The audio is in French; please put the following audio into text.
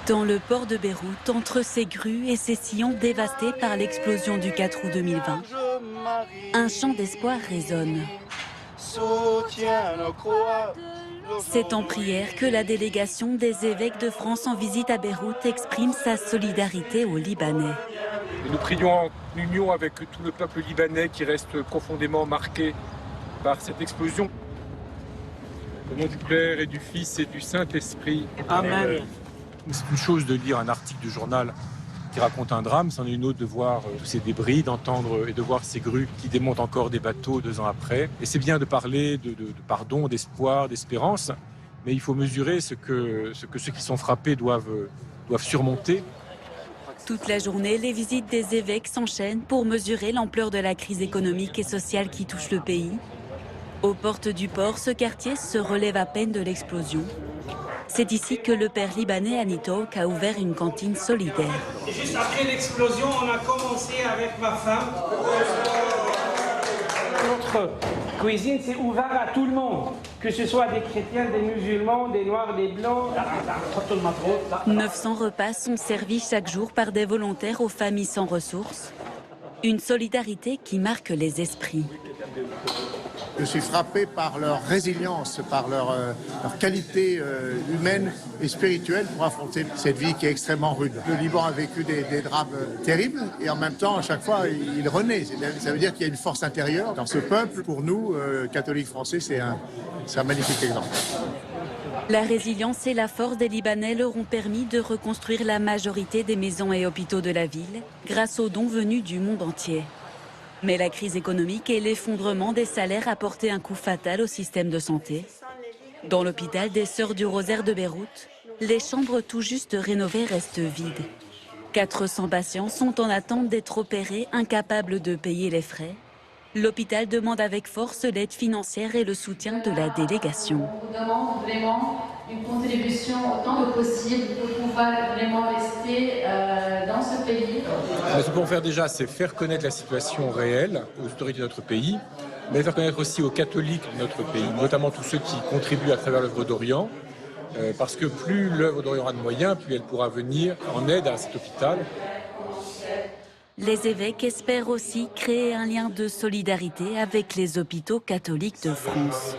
Dans le port de Beyrouth, entre ses grues et ses sillons dévastés par l'explosion du 4 août 2020, un chant d'espoir résonne. C'est en prière que la délégation des évêques de France en visite à Beyrouth exprime sa solidarité aux Libanais. Et nous prions en union avec tout le peuple libanais qui reste profondément marqué par cette explosion. Au nom du Père et du Fils et du Saint-Esprit. Amen. C'est une chose de lire un article de journal qui raconte un drame, c'en est une autre de voir tous ces débris, d'entendre et de voir ces grues qui démontent encore des bateaux 2 ans après. Et c'est bien de parler de pardon, d'espoir, d'espérance, mais il faut mesurer ce que ceux qui sont frappés doivent surmonter. Toute la journée, les visites des évêques s'enchaînent pour mesurer l'ampleur de la crise économique et sociale qui touche le pays. Aux portes du port, ce quartier se relève à peine de l'explosion. C'est ici que le père libanais Anitok a ouvert une cantine solidaire. Et juste après l'explosion, on a commencé avec ma femme. Notre cuisine s'est ouverte à tout le monde, que ce soit des chrétiens, des musulmans, des noirs, des blancs. 900 repas sont servis chaque jour par des volontaires aux familles sans ressources. Une solidarité qui marque les esprits. Je suis frappé par leur résilience, par leur qualité humaine et spirituelle pour affronter cette vie qui est extrêmement rude. Le Liban a vécu des drames terribles et en même temps, à chaque fois, il renaît. Ça veut dire qu'il y a une force intérieure dans ce peuple. Pour nous, catholiques français, c'est un magnifique exemple. La résilience et la force des Libanais leur ont permis de reconstruire la majorité des maisons et hôpitaux de la ville grâce aux dons venus du monde entier. Mais la crise économique et l'effondrement des salaires a porté un coup fatal au système de santé. Dans l'hôpital des Sœurs du Rosaire de Beyrouth, les chambres tout juste rénovées restent vides. 400 patients sont en attente d'être opérés, incapables de payer les frais. L'hôpital demande avec force l'aide financière et le soutien de la délégation. On vous demande vraiment une contribution autant que possible pour pouvoir vraiment rester dans ce pays. Ce que nous pouvons faire déjà, c'est faire connaître la situation réelle aux autorités de notre pays, mais faire connaître aussi aux catholiques de notre pays, notamment tous ceux qui contribuent à travers l'œuvre d'Orient, parce que plus l'œuvre d'Orient aura de moyens, plus elle pourra venir en aide à cet hôpital. Les évêques espèrent aussi créer un lien de solidarité avec les hôpitaux catholiques de France.